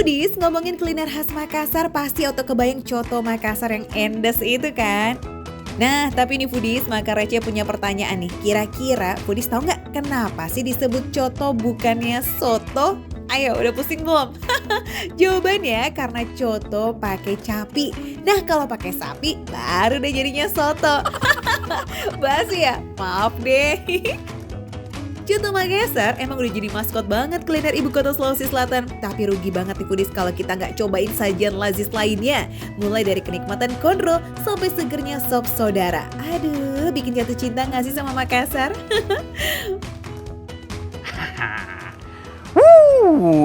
Foodies, ngomongin kuliner khas Makassar pasti auto kebayang coto Makassar yang endes itu kan? Nah, tapi nih Foodies, Maka Receh punya pertanyaan nih. Kira-kira Foodies tahu nggak kenapa sih disebut coto bukannya soto? Ayo, udah pusing belum? Jawabannya karena coto pakai capi. Nah, kalau pakai sapi baru deh jadinya soto. Basi ya? Maaf deh. Coto Makassar emang udah jadi maskot banget kuliner ibu kota Sulawesi Selatan. Tapi rugi banget nih Foodies kalau kita nggak cobain sajian lazis lainnya. Mulai dari kenikmatan konro sampai segernya sop saudara. Aduh, bikin jatuh cinta nggak sih sama Makassar?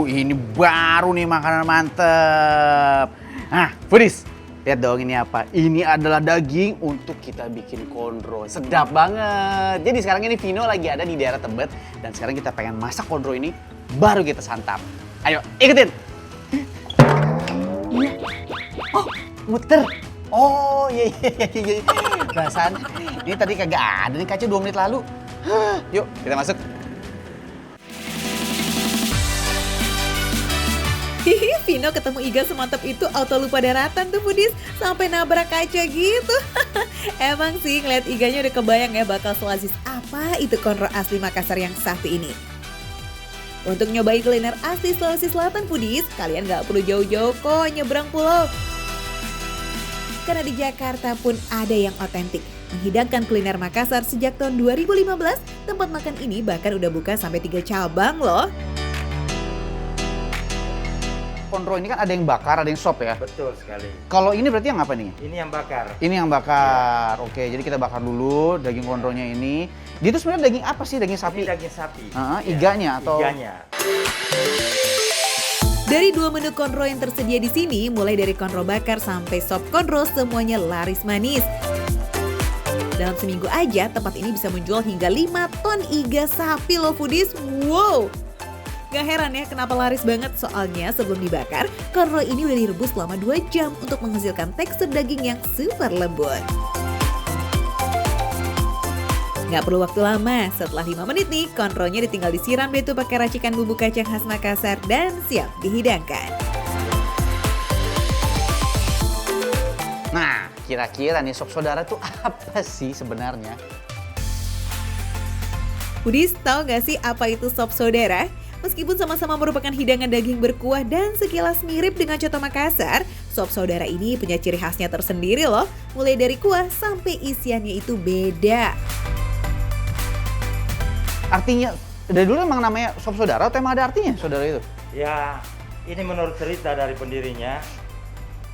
Ini baru nih makanan mantep. Nah, Foodies, lihat dong ini apa? Ini adalah daging untuk kita bikin konro. Sedap banget. Jadi sekarang ini Vino lagi ada di daerah Tebet dan sekarang kita pengen masak konro ini baru kita santap. Ayo, ikutin. Oh, muter. Oh, iya. Perasaan ini tadi kagak ada nih kaca 2 menit lalu. Yuk, kita masuk. Hihi, Vino ketemu Iga semantap itu auto lupa daratan tuh Foodies. Sampai nabrak kaca gitu. Emang sih ngeliat Iganya udah kebayang ya bakal selazis apa itu konro asli Makassar yang satu ini. Untuk nyobain kuliner asli Sulawesi Selatan Foodies, kalian gak perlu jauh-jauh kok nyebrang pulau. Karena di Jakarta pun ada yang otentik. Menghidangkan kuliner Makassar sejak tahun 2015, tempat makan ini bahkan udah buka sampai 3 cabang loh. Konro ini kan ada yang bakar, ada yang sop ya? Betul sekali. Kalau ini berarti yang apa nih? Ini yang bakar. Ini yang bakar. Oke, jadi kita bakar dulu daging konronya ini. Dia itu sebenarnya daging apa sih? Daging sapi? Ini daging sapi. Iganya atau? Iganya. Dari 2 menu konro yang tersedia di sini, mulai dari konro bakar sampai sop konro, semuanya laris manis. Dalam seminggu aja, tempat ini bisa menjual hingga 5 ton iga sapi loh Foodies. Wow! Gak heran ya kenapa laris banget, soalnya sebelum dibakar, konro ini udah direbus selama 2 jam untuk menghasilkan tekstur daging yang super lembut. Gak perlu waktu lama, setelah 5 menit nih, konronya ditinggal disiram deh tuh pakai racikan bumbu kacang khas Makassar dan siap dihidangkan. Nah, kira-kira nih sop saudara tuh apa sih sebenarnya? Foodies, tahu gak sih apa itu sop saudara? Meskipun sama-sama merupakan hidangan daging berkuah dan sekilas mirip dengan coto Makassar, sop saudara ini punya ciri khasnya tersendiri loh. Mulai dari kuah sampai isiannya itu beda. Artinya, dari dulu emang namanya sop saudara atau emang ada artinya saudara itu? Ya, ini menurut cerita dari pendirinya.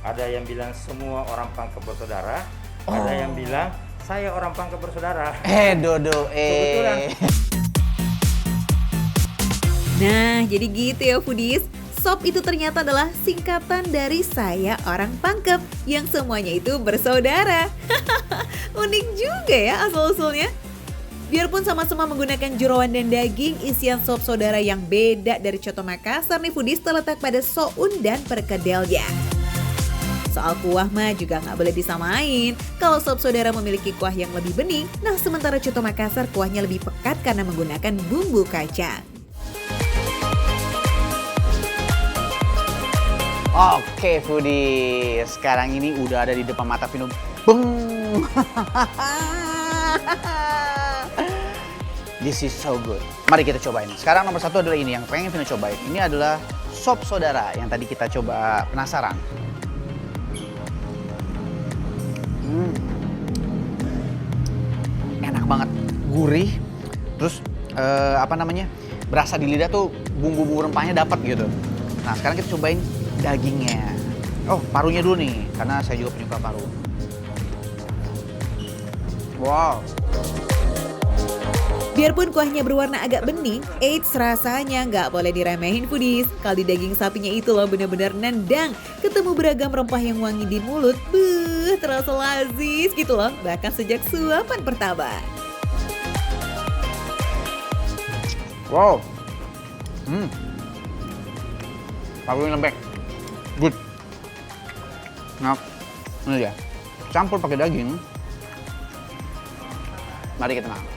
Ada yang bilang semua orang Pangkep bersaudara. Ada yang bilang saya orang Pangkep bersaudara. Dodo, Kebetulan. Nah, jadi gitu ya Foodies. Sop itu ternyata adalah singkatan dari saya orang Pangkep yang semuanya itu bersaudara. Unik juga ya asal-usulnya. Biarpun sama-sama menggunakan jeroan dan daging, isian sop saudara yang beda dari coto Makassar nih Foodies terletak pada soun dan perkedelnya. Soal kuah mah juga nggak boleh disamain. Kalau sop saudara memiliki kuah yang lebih bening, nah sementara coto Makassar kuahnya lebih pekat karena menggunakan bumbu kacang. Oke Foodies, sekarang ini udah ada di depan mata Vino. Beng. This is so good. Mari kita cobain. Sekarang nomor 1 adalah ini yang pengen Vino cobain. Ini adalah sop saudara yang tadi kita coba penasaran. Enak banget, gurih. Terus berasa di lidah tuh bumbu-bumbu rempahnya dapat gitu. Nah sekarang kita cobain dagingnya. Oh, parunya dulu nih, karena saya juga penyuka paru. Wow. Biarpun kuahnya berwarna agak bening, eits rasanya nggak boleh diremehin Foodies. Kaldi daging sapinya itu loh bener-bener nendang. Ketemu beragam rempah yang wangi di mulut, terasa lazis gitu loh. Bahkan sejak suapan pertama. Wow. Parunya lembek. Good. Nah, ini dia. Campur pakai daging. Mari kita makan.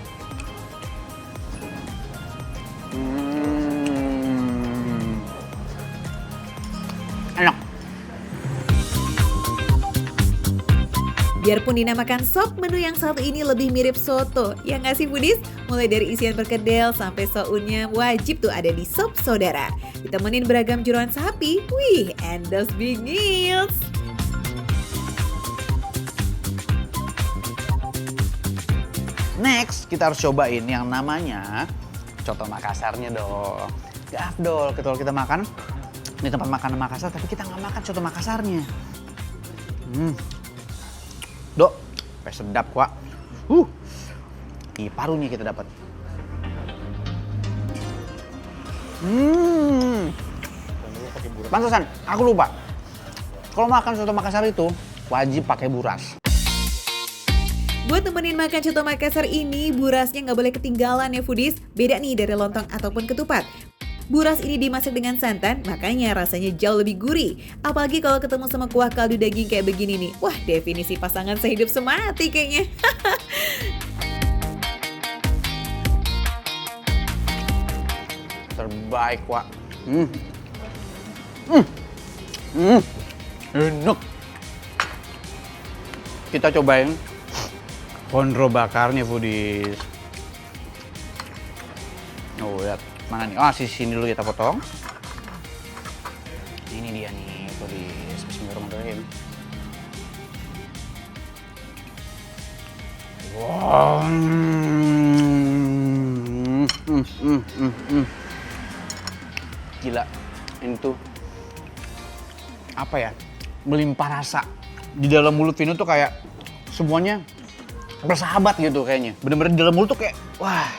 Biarpun dinamakan sop, menu yang satu ini lebih mirip soto. Ya nggak sih foodies? Mulai dari isian perkedel sampai sounnya wajib tuh ada di sop saudara. Ditemenin beragam jeroan sapi, wih, endos big meals. Next, kita harus cobain yang namanya coto Makassarnya dong. Gak afdol kalau kita makan di tempat makan Makassar, tapi kita nggak makan coto Makassarnya. Dok, sedap kok. Di parunya kita dapat. Pantesan, aku lupa. Kalau makan soto Makassar itu wajib pakai buras. Buat temenin makan coto Makassar ini, burasnya nggak boleh ketinggalan ya foodies. Beda nih dari lontong ataupun ketupat. Buras ini dimasak dengan santan, makanya rasanya jauh lebih gurih. Apalagi kalau ketemu sama kuah kaldu daging kayak begini nih. Wah, definisi pasangan sehidup semati kayaknya. Terbaik, Wak. Enak. Kita cobain kondro bakarnya, foodies. Oh, lihat. Mana nih? Ah, sini dulu kita potong. Ini dia nih, foodies. Bismillahirrahmanirrahim. Wow. Gila. Ini tuh apa ya? Melimpah rasa. Di dalam mulut Vino tuh kayak semuanya bersahabat gitu kayaknya. Bener-bener di dalam mulut tuh kayak wah,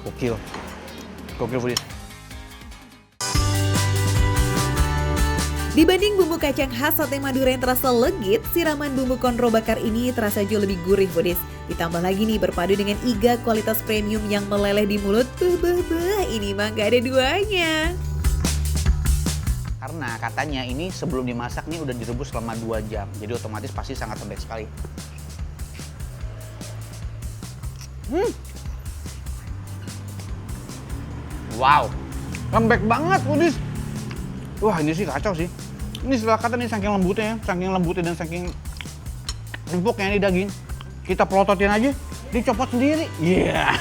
gokil. Gokil foodies. Dibanding bumbu kacang khas sate Madura yang terasa legit, siraman bumbu kondro bakar ini terasa jauh lebih gurih foodies. Ditambah lagi nih berpadu dengan iga kualitas premium yang meleleh di mulut. Ini mah gak ada duanya. Karena katanya ini sebelum dimasak nih udah direbus selama 2 jam. Jadi otomatis pasti sangat lembek sekali. Wow, lembek banget foodies. Wah, ini sih kacau sih. Ini setelah kata nih saking lembutnya dan saking empuknya ini daging. Kita pelototin aja, dicopot sendiri. Iya.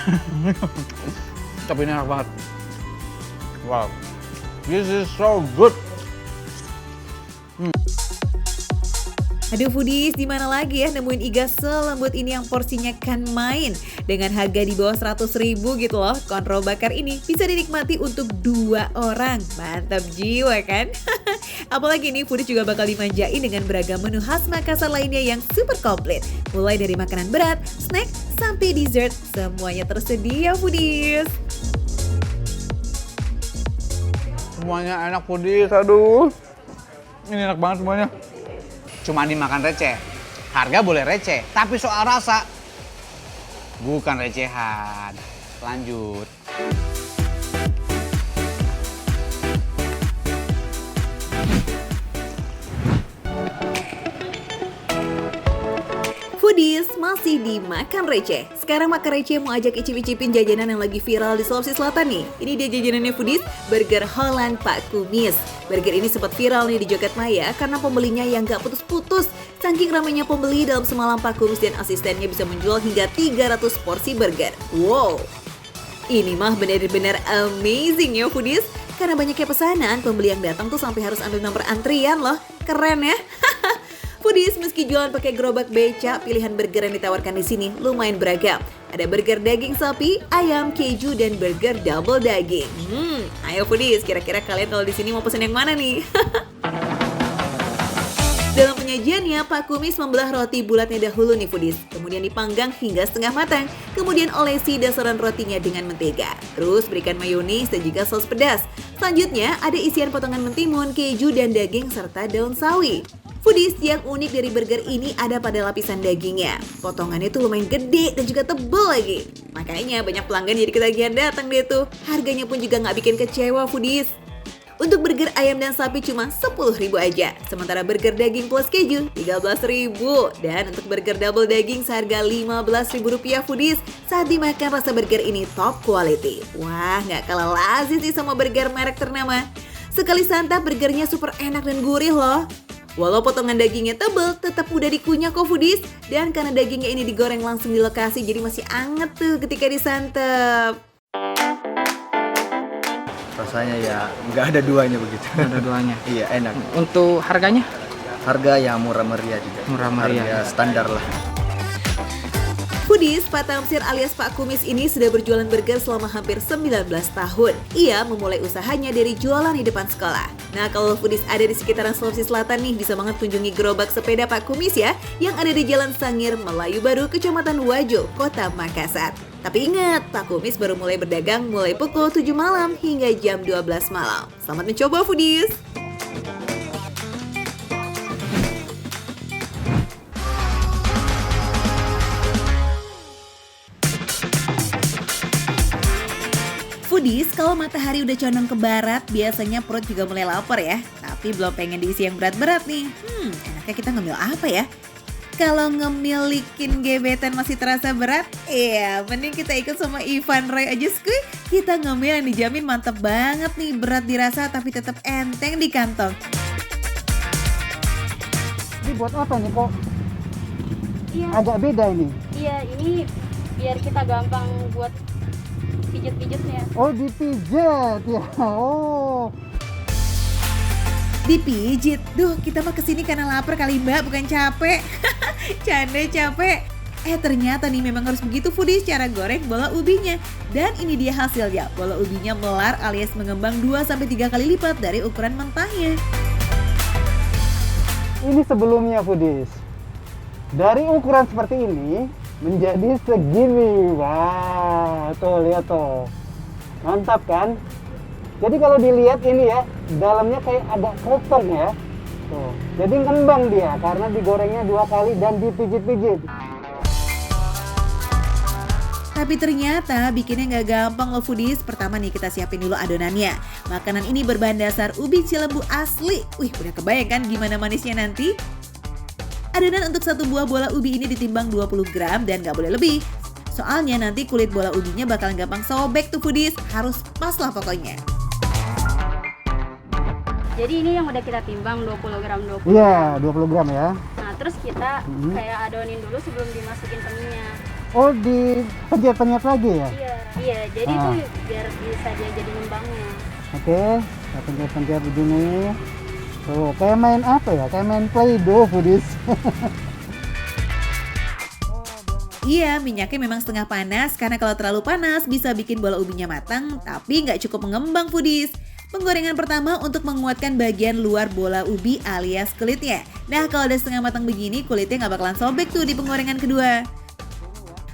Tapi ini enak banget. Wow, this is so good. Aduh foodies, di mana lagi ya nemuin iga selembut ini yang porsinya kan main. Dengan harga di bawah 100.000 gitu loh, kondro bakar ini bisa dinikmati untuk 2 orang. Mantap jiwa kan? Apalagi nih foodies juga bakal dimanjain dengan beragam menu khas Makassar lainnya yang super komplit. Mulai dari makanan berat, snack, sampai dessert, semuanya tersedia foodies. Semuanya enak foodies, aduh. Ini enak banget semuanya. Cuma dimakan receh. Harga boleh receh, tapi soal rasa bukan recehan. Lanjut. Foodies masih di Makan Receh. Sekarang Makan Receh mau ajak icip-icipin jajanan yang lagi viral di Sulawesi Selatan nih. Ini dia jajanannya foodies, burger Holland Pak Kumis. Burger ini sempat viral nih di Jogetmaya karena pembelinya yang gak putus-putus. Saking ramainya pembeli, dalam semalam Pak Kumis dan asistennya bisa menjual hingga 300 porsi burger. Wow, ini mah benar-benar amazing ya foodies. Karena banyaknya pesanan, pembeli yang datang tuh sampai harus ambil nomor antrian loh. Keren ya. Foodies, meski jualan pakai gerobak beca, pilihan burger yang ditawarkan di sini lumayan beragam. Ada burger daging sapi, ayam, keju, dan burger double daging. Ayo foodies, kira-kira kalian kalau di sini mau pesen yang mana nih? Dalam penyajiannya, Pak Kumis membelah roti bulatnya dahulu nih foodies. Kemudian dipanggang hingga setengah matang. Kemudian olesi dasaran rotinya dengan mentega. Terus berikan mayonis dan juga saus pedas. Selanjutnya ada isian potongan mentimun, keju, dan daging serta daun sawi. Foodies, yang unik dari burger ini ada pada lapisan dagingnya. Potongannya tuh lumayan gede dan juga tebal lagi. Makanya banyak pelanggan jadi ketagihan datang deh tuh. Harganya pun juga nggak bikin kecewa foodies. Untuk burger ayam dan sapi cuma 10.000 aja. Sementara burger daging plus keju 13.000. Dan untuk burger double daging seharga Rp15.000 foodies. Saat dimakan rasa burger ini top quality. Wah, nggak kalah lazim sih sama burger merek ternama. Sekali santap burgernya super enak dan gurih loh. Walau potongan dagingnya tebal, tetap mudah dikunyah kok foodies. Dan karena dagingnya ini digoreng langsung di lokasi, jadi masih anget tuh ketika disantap. Rasanya ya nggak ada duanya begitu. Nggak ada duanya. Iya, enak. Untuk harganya? Harga yang murah meriah juga. Murah meriah. Harga standar lah. Foodies, Pak Tamsir alias Pak Kumis ini sudah berjualan burger selama hampir 19 tahun. Ia memulai usahanya dari jualan di depan sekolah. Nah, kalau foodies ada di sekitaran Sulawesi Selatan nih, bisa banget kunjungi gerobak sepeda Pak Kumis ya, yang ada di Jalan Sangir, Melayu Baru, Kecamatan Wajo, Kota Makassar. Tapi ingat, Pak Kumis baru mulai berdagang mulai pukul 7 malam hingga jam 12 malam. Selamat mencoba foodies! Foodies, kalau matahari udah condong ke barat, biasanya perut juga mulai lapar ya. Tapi belum pengen diisi yang berat-berat nih. Enaknya kita ngemil apa ya? Kalau ngemilikin gebetan masih terasa berat, iya mending kita ikut sama Ivan Roy aja skuy. Kita ngemil yang dijamin mantep banget nih, berat dirasa tapi tetap enteng di kantong. Ini buat apa nih kok? Iya, Agak beda ini. iya ini biar kita gampang buat pijet-pijetnya. Oh, dipijat ya. Oh. Dipijit, duh kita mah kesini karena lapar kali mbak, bukan capek. Canda capek. Ternyata nih memang harus begitu foodies cara goreng bola ubinya. Dan ini dia hasilnya, bola ubinya melar alias mengembang 2-3 kali lipat dari ukuran mentahnya. Ini sebelumnya foodies. Dari ukuran seperti ini menjadi segini. Wah, tuh lihat tuh. Mantap kan? Jadi kalau dilihat ini ya, dalamnya kayak ada kopong ya. Tuh. Jadi ngembang dia karena digorengnya 2 kali dan dipijit-pijit. Tapi ternyata bikinnya nggak gampang loh foodies. Pertama nih kita siapin dulu adonannya. Makanan ini berbahan dasar ubi cilembu asli. Wih udah kebayang kan gimana manisnya nanti? Adonan untuk satu buah bola ubi ini ditimbang 20 gram dan nggak boleh lebih. Soalnya nanti kulit bola ubinya bakal gampang sobek tuh foodies. Harus pas lah pokoknya. Jadi ini yang udah kita timbang 20 gram 20 Iya, gram. 20 gram ya. Nah terus kita kayak adonin dulu sebelum dimasukin ke minyak. Oh, dipencet-pencet lagi ya? Iya jadi Ah. tuh biar bisa dia jadi ngembangnya. Oke, kita pencet-pencet begini. Tuh, kayak main apa ya? Kayak main Play-Doh foodies. Iya, minyaknya memang setengah panas karena kalau terlalu panas bisa bikin bola ubinya matang tapi nggak cukup mengembang foodies. Penggorengan pertama untuk menguatkan bagian luar bola ubi alias kulitnya. Nah kalau udah setengah matang begini kulitnya nggak bakalan sobek tuh di penggorengan kedua.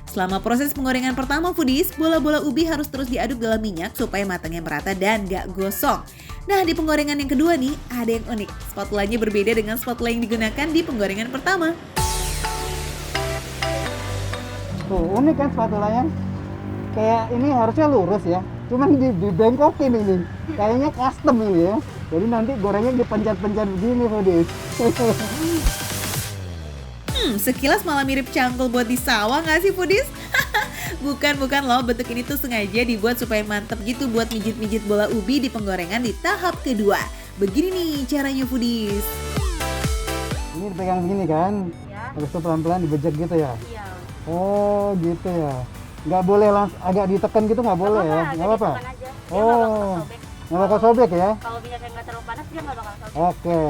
Selama proses penggorengan pertama foodies, bola-bola ubi harus terus diaduk dalam minyak supaya matangnya merata dan nggak gosong. Nah di penggorengan yang kedua nih ada yang unik. Spatulanya berbeda dengan spatula yang digunakan di penggorengan pertama. Tuh, unik kan spatulanya? Kayak ini harusnya lurus ya. Cuman dibengkokin ini. Kayaknya custom ini ya. Jadi nanti gorengnya dipencet-pencet begini foodies. Sekilas malah mirip cangkul buat di sawah nggak sih foodies? Bukan loh, bentuk ini tuh sengaja dibuat supaya mantep gitu buat mijit-mijit bola ubi di penggorengan di tahap kedua. Begini nih caranya foodies. Ini dipegang begini kan? Ya. Habis itu pelan-pelan dibejek gitu ya? Iya. Oh gitu ya. Nggak boleh langsung agak ditekan gitu nggak boleh ya? Nggak apa-apa? Aja. Dia nggak Oh, bakal sobek. nggak bakal sobek ya? Kalau minyaknya nggak terlalu panas dia nggak bakal sobek. Oke.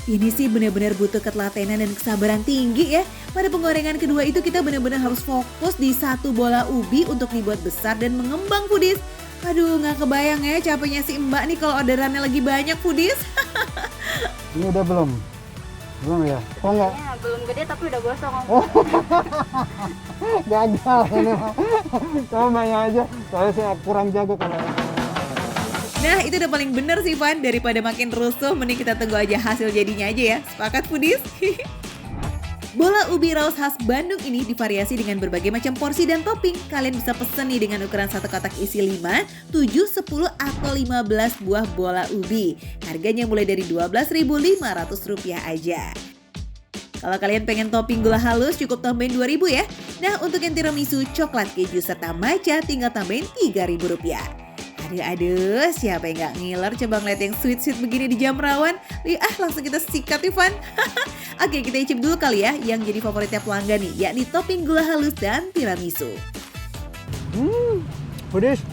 Ini sih benar-benar butuh ketelatenan dan kesabaran tinggi ya. Pada penggorengan kedua itu kita benar-benar harus fokus di satu bola ubi untuk dibuat besar dan mengembang foodies. Aduh nggak kebayang ya capeknya si mbak nih kalau orderannya lagi banyak foodies. Ini udah belum? Belum ya? Oh nggak? Kayaknya belum gede tapi udah gosong. Oh. Gagal ini mah. Coba aja. Soalnya saya kurang jago kalau. Nah itu udah paling bener sih Van. Daripada makin rusuh mending kita tunggu aja hasil jadinya aja ya. Sepakat foodies? Bola ubi raus khas Bandung ini divariasi dengan berbagai macam porsi dan topping. Kalian bisa pesen nih dengan ukuran satu kotak isi 5, 7, 10, atau 15 buah bola ubi. Harganya mulai dari Rp12.500 aja. Kalau kalian pengen topping gula halus cukup tambahin 2.000 ya. Nah untuk yang tiramisu, coklat keju, serta matcha tinggal tambahin Rp3.000. Aduh, siapa yang gak ngiler coba ngeliat yang sweet-sweet begini di jam rawan? Langsung kita sikat Ivan. Oke, kita icip dulu kali ya yang jadi favoritnya pelanggan nih, yakni topping gula halus dan tiramisu. Foodies,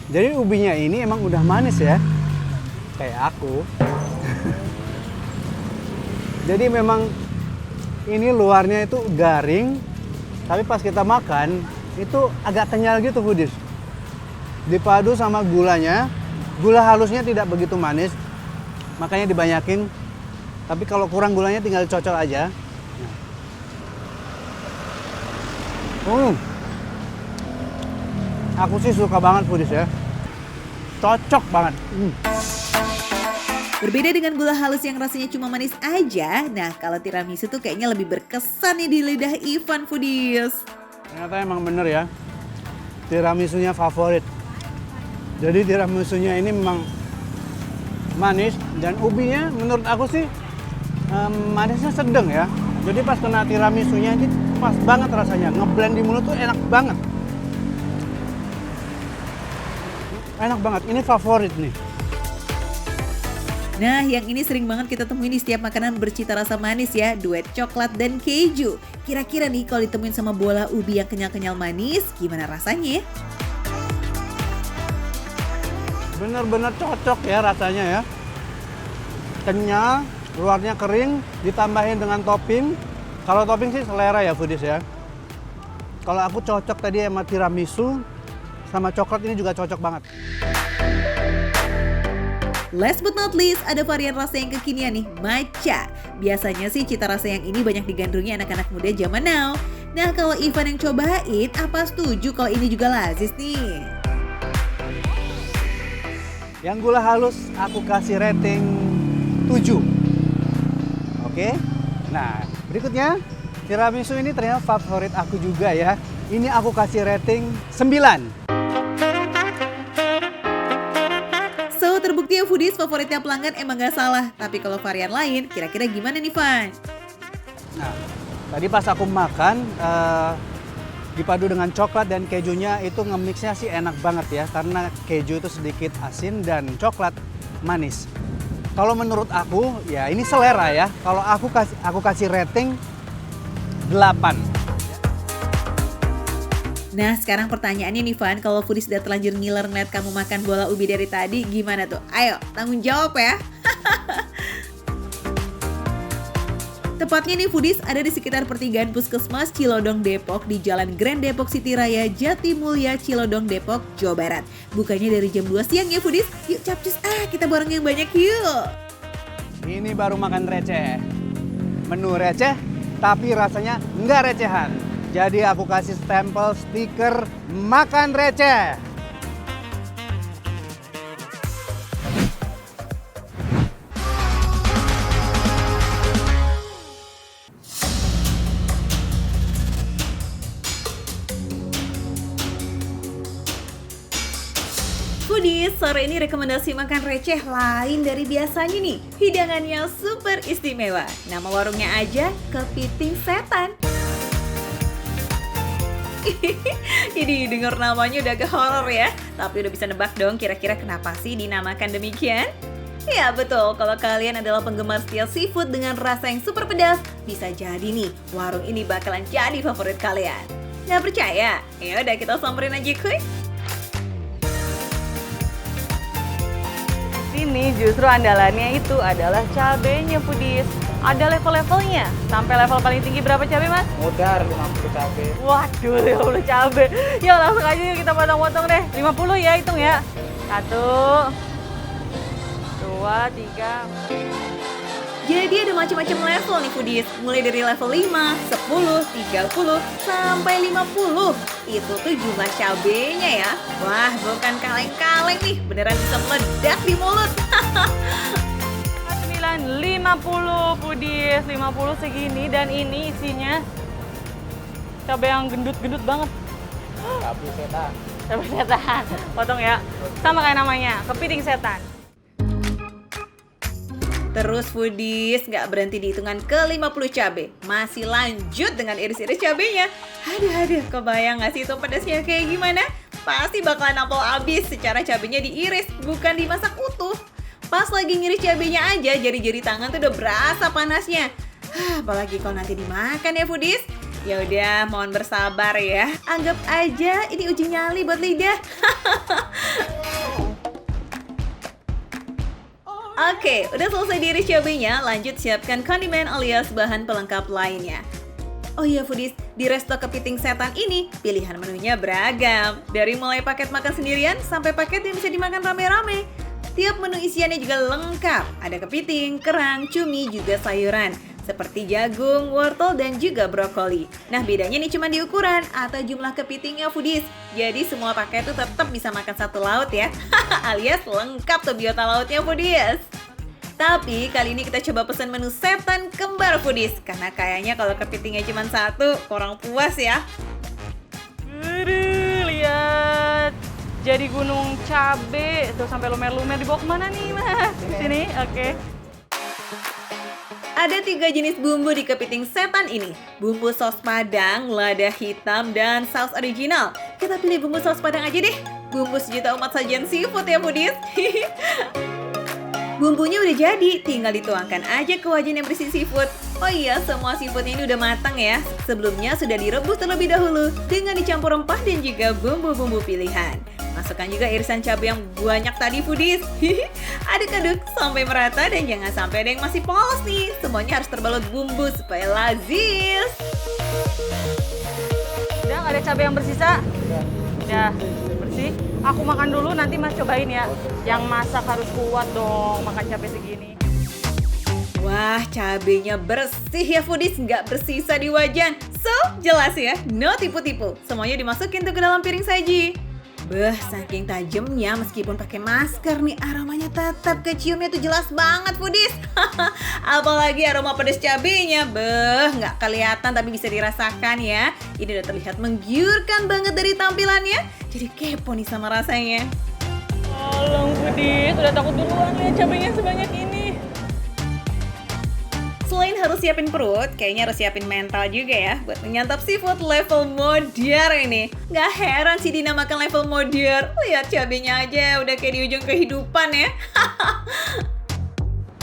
jadi ubinya ini emang udah manis ya, kayak aku. Jadi memang ini luarnya itu garing, tapi pas kita makan itu agak kenyal gitu Foodies. Dipadu sama gulanya, gula halusnya tidak begitu manis, makanya dibanyakin. Tapi kalau kurang gulanya tinggal cocol aja. Aku sih suka banget Foodies ya, cocok banget. Berbeda dengan gula halus yang rasanya cuma manis aja, nah kalau tiramisu tuh kayaknya lebih berkesan nih di lidah Ivan Foodies. Ternyata emang bener ya, tiramisunya favorit. Jadi tiramisunya ini memang manis dan ubinya menurut aku sih manisnya sedang ya. Jadi pas kena tiramisunya ini pas banget rasanya, ngeblend di mulut tuh enak banget. Enak banget, ini favorit nih. Nah, yang ini sering banget kita temuin di setiap makanan bercita rasa manis ya, duet coklat dan keju. Kira-kira nih kalau ditemuin sama bola ubi yang kenyal-kenyal manis, gimana rasanya? Bener-bener cocok ya rasanya ya. Kenyal, luarnya kering, ditambahin dengan topping. Kalau topping sih selera ya Foodies ya. Kalau aku cocok tadi sama tiramisu, sama coklat ini juga cocok banget. Last but not least, ada varian rasa yang kekinian nih, matcha. Biasanya sih cita rasa yang ini banyak digandrungi anak-anak muda zaman now. Nah, kalau Ivan yang cobain, apa setuju kalau ini juga lazis nih? Yang gula halus aku kasih rating 7. Oke. Nah, berikutnya tiramisu ini ternyata favorit aku juga ya. Ini aku kasih rating 9. So, terbukti ya Foodies favoritnya pelanggan emang gak salah. Tapi kalau varian lain, kira-kira gimana nih Van? Nah, tadi pas aku makan, dipadu dengan coklat dan kejunya itu nge-mixnya sih enak banget ya. Karena keju itu sedikit asin dan coklat manis. Kalau menurut aku, ya ini selera ya. Kalau aku kasih rating 8. Nah, sekarang pertanyaannya nih Van, kalau Foodies udah terlanjur ngiler ngeliat kamu makan bola ubi dari tadi, gimana tuh? Ayo, tanggung jawab ya. Tepatnya nih Foodies ada di sekitar pertigaan Puskesmas Cilodong Depok di Jalan Grand Depok City Raya Jatimulya Cilodong Depok, Jawa Barat. Bukanya dari jam 2 siang ya Foodies. Yuk capcus, kita bareng yang banyak yuk. Ini baru makan receh. Menu receh, tapi rasanya nggak recehan. Jadi aku kasih stempel stiker makan receh. Foodies, sore ini rekomendasi makan receh lain dari biasanya nih. Hidangannya super istimewa. Nama warungnya aja Kepiting Setan. Ini denger namanya udah agak horor ya. Tapi udah bisa nebak dong kira-kira kenapa sih dinamakan demikian? Ya betul, kalau kalian adalah penggemar setia seafood dengan rasa yang super pedas, bisa jadi nih warung ini bakalan jadi favorit kalian. Nggak percaya? Ya udah kita samperin aja kuy. Sini justru andalannya itu adalah cabenya Foodies. Ada level-levelnya. Sampai level paling tinggi berapa cabai Mas? Modar 50 cabai. Waduh, 50 cabai. Yuk langsung aja yuk kita potong-potong deh. 50 ya, hitung ya. 1, 2, 3. Jadi ada macam-macam level nih Foodies. Mulai dari level 5, 10, 30, sampai 50. Itu tuh jumlah cabenya ya. Wah, bukan kaleng-kaleng nih. Beneran bisa meledak di mulut. 50 Foodies, 50 segini dan ini isinya cabai yang gendut-gendut banget. Cabai setan. Cabai setan. Potong ya. Sama kayak namanya, kepiting setan. Terus Foodies nggak berhenti di hitungan ke 50 cabai. Masih lanjut dengan iris-iris cabenya. Aduh, kebayang nggak sih itu pedasnya kayak gimana? pasti bakalan nampol abis secara cabenya diiris, bukan dimasak utuh. Pas lagi ngiris cabenya aja, jari-jari tangan tuh udah berasa panasnya. Apalagi kalau nanti dimakan ya foodies. Ya udah, mohon bersabar ya. Anggap aja ini uji nyali buat lidah. Oke, udah selesai diiris cabenya, lanjut siapkan kondimen alias bahan pelengkap lainnya. Oh iya foodies, di resto kepiting setan ini pilihan menunya beragam. Dari mulai paket makan sendirian sampai paket yang bisa dimakan rame-rame. Tiap menu isiannya juga lengkap. Ada kepiting, kerang, cumi, juga sayuran. Seperti jagung, wortel, dan juga brokoli. Nah bedanya nih cuma di ukuran atau jumlah kepitingnya foodies. Jadi semua paket tuh tetap bisa makan satu laut ya. Alias lengkap tuh biota lautnya foodies. Tapi kali ini kita coba pesan menu setan kembar foodies. Karena kayaknya kalau kepitingnya cuma satu, kurang puas ya. Lihat. Jadi gunung cabe. Tuh sampai lumer-lumer, dibawa kemana nih mas? Sini, oke. Ada 3 jenis bumbu di kepiting setan ini. Bumbu saus padang, lada hitam, dan saus original. Kita pilih bumbu saus padang aja deh. Bumbu sejuta umat sajian seafood ya foodies. Bumbunya udah jadi, tinggal dituangkan aja ke wajan yang berisi seafood. Oh iya, semua seafoodnya ini udah matang ya. Sebelumnya sudah direbus terlebih dahulu dengan dicampur rempah dan juga bumbu-bumbu pilihan. Masukkan juga irisan cabai yang banyak tadi foodies. Aduk-aduk sampai merata dan jangan sampai ada yang masih polos nih. Semuanya harus terbalut bumbu supaya lazis. Udah nggak ada cabai yang bersisa? Udah bersih. Aku makan dulu, nanti mas cobain ya. Yang masak harus kuat dong makan cabai segini. Wah, cabenya bersih ya foodies, nggak bersisa di wajan. So, jelas ya, no tipu-tipu. Semuanya dimasukin tuh ke dalam piring saji. Beh, saking tajamnya meskipun pakai masker nih, aromanya tetap keciumnya tuh jelas banget foodies. Apalagi aroma pedas cabenya, beh, nggak kelihatan tapi bisa dirasakan ya. Ini udah terlihat menggiurkan banget dari tampilannya. Jadi kepo nih sama rasanya. Tolong foodies, udah takut duluan lihat cabenya sebanyak ini. Selain harus siapin perut, kayaknya harus siapin mental juga ya buat menyantap seafood level modern ini. Nggak heran sih dinamakan level modern. Lihat cabenya aja udah kayak di ujung kehidupan ya.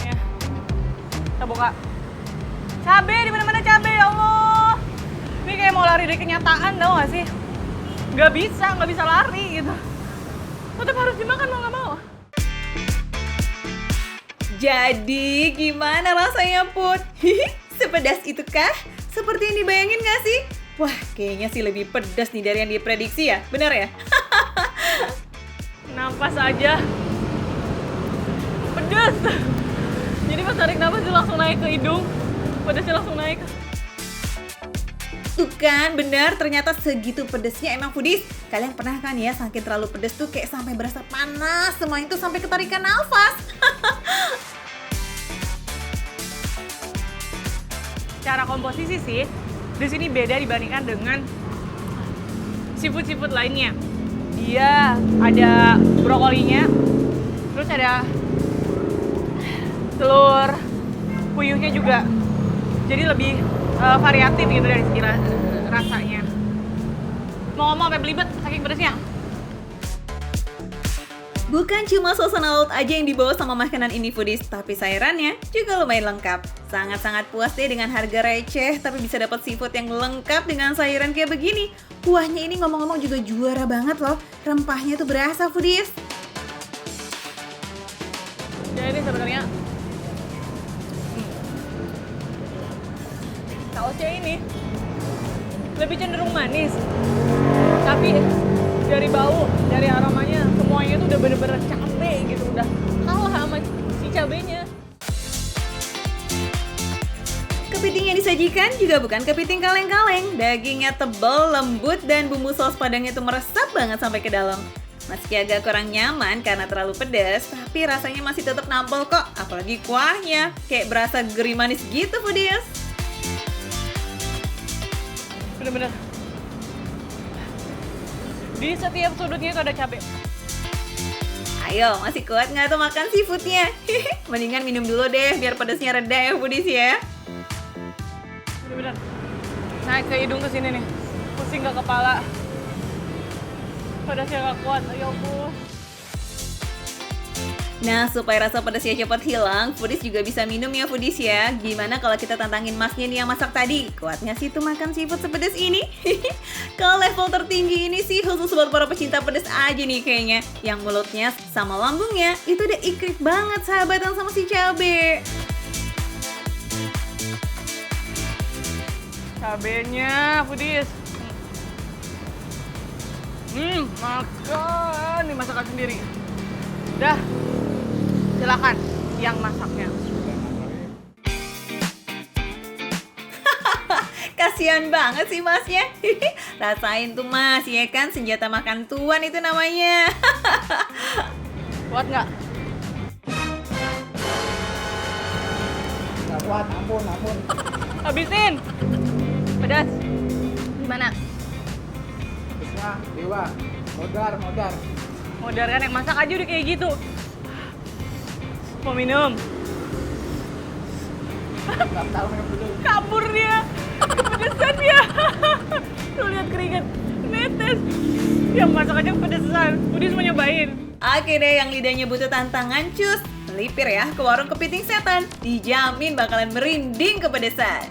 Ya, kita buka. Cabe, di mana-mana cabe, ya Allah. Ini kayak mau lari dari kenyataan, tau gak sih? Nggak bisa lari gitu. Tetap harus dimakan mau nggak mau. Jadi gimana rasanya Put? Sepedas itukah? Seperti yang dibayangin gak sih? Wah kayaknya sih lebih pedas nih dari yang diprediksi ya, benar ya? Nafas aja pedas. Jadi pas tarik nafas dia langsung naik ke hidung, pedasnya langsung naik. Tuh kan, benar ternyata segitu pedesnya emang foodies. Kalian pernah kan ya saking terlalu pedes tuh kayak sampai berasa panas, semuanya tuh sampai ketarikan nafas. Cara komposisi sih di sini beda dibandingkan dengan seafood lainnya. Dia ada brokolinya, terus ada telur puyuhnya juga. Jadi lebih variatif gitu dari segi rasanya. Mau ngomong sampai belibet saking pedasnya. Bukan cuma suasana laut aja yang dibawa sama makanan ini foodies, tapi sayurannya juga lumayan lengkap. Sangat-sangat puas deh dengan harga receh, tapi bisa dapat seafood yang lengkap dengan sayuran kayak begini. Kuahnya ini ngomong-ngomong juga juara banget loh, rempahnya tuh berasa foodies. Jadi sebenarnya sausnya ini lebih cenderung manis, tapi dari bau, dari aromanya semuanya tuh udah bener-bener cabe gitu, udah kalah sama si cabenya. Kepiting yang disajikan juga bukan kepiting kaleng-kaleng. Dagingnya tebal, lembut, dan bumbu saus padangnya tuh meresap banget sampai ke dalam. Meski agak kurang nyaman karena terlalu pedas, tapi rasanya masih tetap nampol kok. Apalagi kuahnya, kayak berasa gurih manis gitu foodies. Bener-bener di setiap sudutnya itu ada cabai. Ayo, masih kuat nggak tuh makan seafoodnya? Mendingan minum dulu deh, biar pedasnya reda ya foodies ya. Bener-bener naik ke hidung ke sini nih, pusing ke kepala. Pedasnya nggak kuat, ya ampun. Nah, supaya rasa pedasnya cepat hilang, Foodies juga bisa minum ya Foodies ya. Gimana kalau kita tantangin masnya nih yang masak tadi? Kuat nggak sih tuh makan seafood sepedas ini? Kalau level tertinggi ini sih khusus buat para pecinta pedas aja nih kayaknya. Yang mulutnya sama lambungnya itu udah ikrik banget sahabatan sama si cabe. Cabenya, Foodies. Makan, dimasakkan sendiri. Udah, silakan yang masaknya. Kasian banget sih masnya. Rasain tuh mas, ya kan senjata makan tuan itu namanya. Kuat nggak? Nggak kuat, ampun. Habisin. Pedas. Gimana? Bisa, Dewa. Modar. Modar kan yang masak aja udah kayak gitu. Mau minum? Kabur dia. Kepedesan dia. Tuh lihat keringet. Netes. Yang masak aja kepedesan. Foodies mau nyobain. Oke deh, yang lidahnya butuh tantangan cus. Melipir ya ke warung kepiting setan. Dijamin bakalan merinding kepedesan.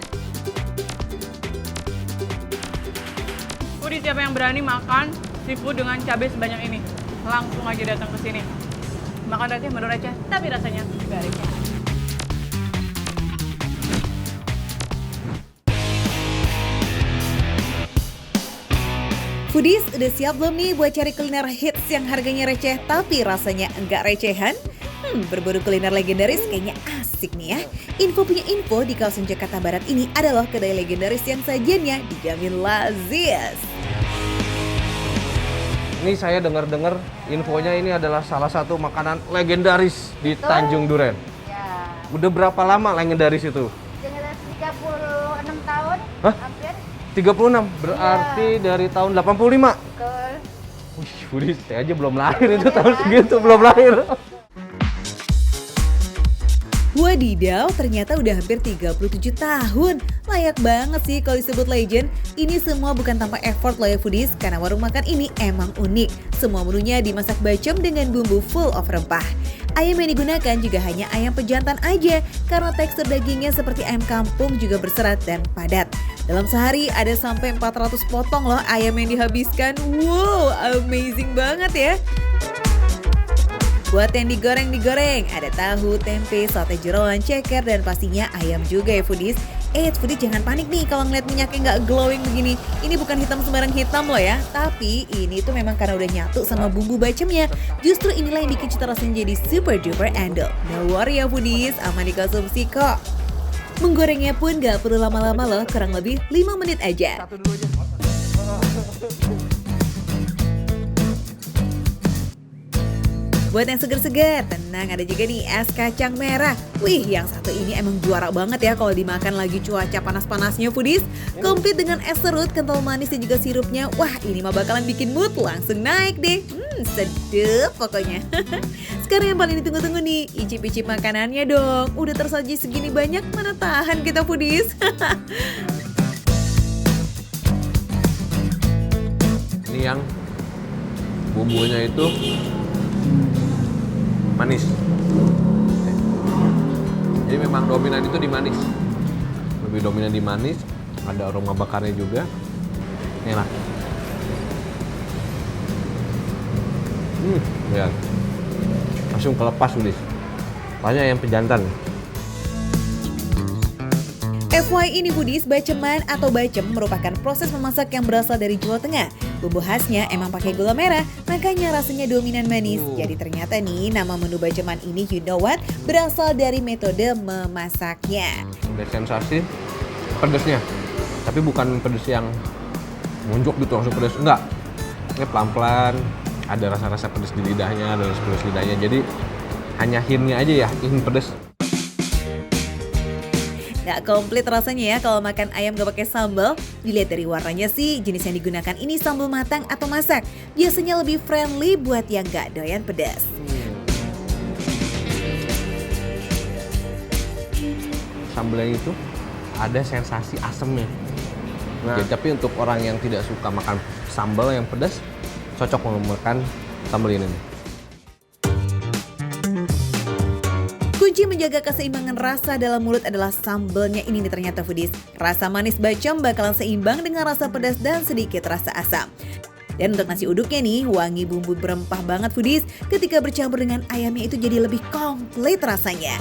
Foodies siapa yang berani makan seafood dengan cabai sebanyak ini? Langsung aja datang ke sini. Makan receh menurut receh, tapi rasanya gak receh. Foodies udah siap belum nih buat cari kuliner hits yang harganya receh tapi rasanya enggak recehan? Berburu kuliner legendaris kayaknya asik nih ya. Info punya info di kawasan Jakarta Barat ini adalah kedai legendaris yang sajiannya dijamin lazis. Ini saya dengar-dengar infonya ini adalah salah satu makanan legendaris di Tanjung Duren. Ya, Udah berapa lama legendaris itu? dengan 36 tahun Hah? hampir. 36, berarti dari tahun 85. Betul. Wih, Budi, saya aja belum lahir itu tahun segitu, belum lahir. Wadidaw, ternyata udah hampir 37 tahun. Layak banget sih kalau disebut legend. Ini semua bukan tanpa effort loh ya Foodies, karena warung makan ini emang unik. Semua menunya dimasak bacem dengan bumbu full of rempah. Ayam yang digunakan juga hanya ayam pejantan aja, karena tekstur dagingnya seperti ayam kampung juga berserat dan padat. Dalam sehari ada sampai 400 potong loh ayam yang dihabiskan. Wow, amazing banget ya. Buat yang digoreng, ada tahu, tempe, sate jeroan, ceker, dan pastinya ayam juga ya Foodies. Foodies jangan panik nih kalau ngeliat minyaknya nggak glowing begini. Ini bukan hitam sembarang hitam loh ya, tapi ini tuh memang karena udah nyatu sama bumbu bacemnya. Justru inilah yang bikin cita rasanya jadi super duper endol. No worry ya Foodies, aman dikonsumsi kok. Menggorengnya pun nggak perlu lama-lama loh, kurang lebih 5 menit aja. Buat yang seger-seger, tenang ada juga nih es kacang merah. Wih, yang satu ini emang juara banget ya kalau dimakan lagi cuaca panas-panasnya Foodies. Komplit dengan es serut, kental manis dan juga sirupnya. Wah, ini mah bakalan bikin mood langsung naik deh. Sedep pokoknya. Sekarang yang paling ditunggu-tunggu nih, icip-icip makanannya dong. Udah tersaji segini banyak, mana tahan kita Foodies. Ini yang bumbunya itu manis. Jadi memang dominan itu di manis. Lebih dominan di manis, ada aroma bakarnya juga. Enak. Ya. Langsung kelepas Foodies. Banyak yang pejantan. FYI ini Foodies, baceman atau bacem merupakan proses memasak yang berasal dari Jawa Tengah. Bumbu khasnya emang pakai gula merah, makanya rasanya dominan manis. Jadi ternyata nih nama menu baceman ini you know what? Berasal dari metode memasaknya. Ada sensasi pedesnya. Tapi bukan pedes yang munjuk gitu langsung pedes. Enggak. Ini pelan-pelan, ada rasa-rasa pedes di lidahnya, ada rasa pedes di lidahnya. Jadi hanya hintnya aja ya, hint pedes. Gak komplit rasanya ya kalau makan ayam gak pakai sambal. Dilihat dari warnanya sih, jenis yang digunakan ini sambal matang atau masak. Biasanya lebih friendly buat yang gak doyan pedas. Sambalnya itu ada sensasi asemnya. Jadi, tapi untuk orang yang tidak suka makan sambal yang pedas, cocok makan sambal ini nih. Kunci menjaga keseimbangan rasa dalam mulut adalah sambalnya ini nih ternyata foodies. Rasa manis bacem bakalan seimbang dengan rasa pedas dan sedikit rasa asam. Dan untuk nasi uduknya nih, wangi bumbu berempah banget foodies. Ketika bercampur dengan ayamnya itu jadi lebih komplit rasanya.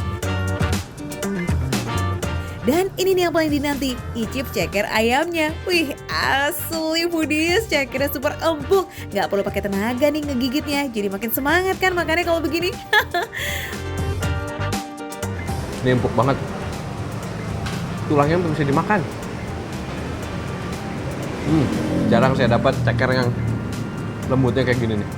Dan ini nih yang paling dinanti, icip ceker ayamnya. Wih, asli foodies, cekernya super empuk. Nggak perlu pakai tenaga nih ngegigitnya, jadi makin semangat kan makannya kalau begini. Ini empuk banget. Tulangnya bisa dimakan. Jarang saya dapat ceker yang lembutnya kayak gini nih.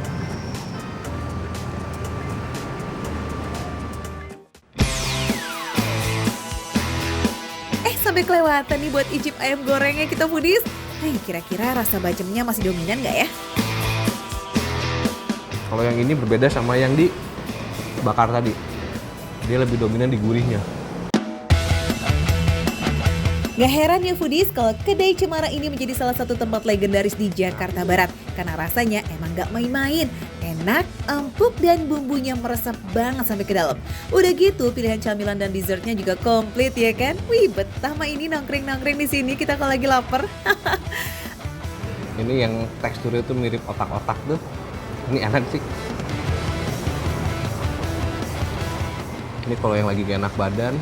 Sampai kelewatan nih buat icip ayam gorengnya kita foodies. Kira-kira rasa bacemnya masih dominan nggak ya? Kalau yang ini berbeda sama yang dibakar tadi. Dia lebih dominan di gurihnya. Gak heran ya foodies kalau kedai Cemara ini menjadi salah satu tempat legendaris di Jakarta Barat. Karena rasanya emang gak main-main. Enak, empuk, dan bumbunya meresap banget sampai ke dalam. Udah gitu pilihan camilan dan dessertnya juga komplit ya kan? Wih, betah mah ini nongkreng-nongkreng di sini kita kalau lagi lapar. Ini yang teksturnya tuh mirip otak-otak tuh. Ini enak sih. Ini kalau yang lagi gak enak badan,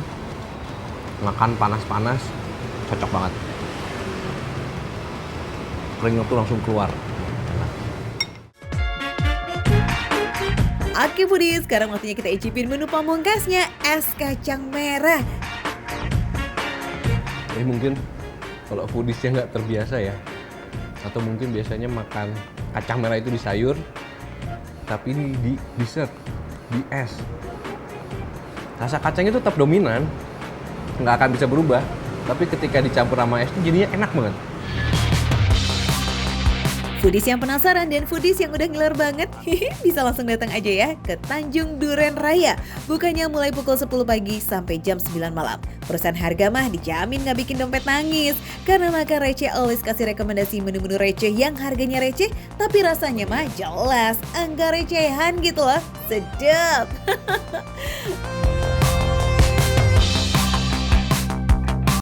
makan panas-panas, cocok banget. Keringat tuh langsung keluar. Oke foodies, sekarang waktunya kita icipin menu pamungkasnya, es kacang merah. Ini mungkin kalau foodiesnya nggak terbiasa ya, atau mungkin biasanya makan kacang merah itu di sayur, tapi ini di dessert, di es. Rasa kacangnya tetap dominan, nggak akan bisa berubah, tapi ketika dicampur sama es itu jadinya enak banget. Foodies yang penasaran dan foodies yang udah ngiler banget, bisa langsung datang aja ya ke Tanjung Duren Raya. Bukanya mulai pukul 10 pagi sampai jam 9 malam. Perusahaan harga mah dijamin nggak bikin dompet nangis. Karena makan receh always kasih rekomendasi menu-menu receh yang harganya receh, tapi rasanya mah jelas enggak recehan gitu loh. Sedap!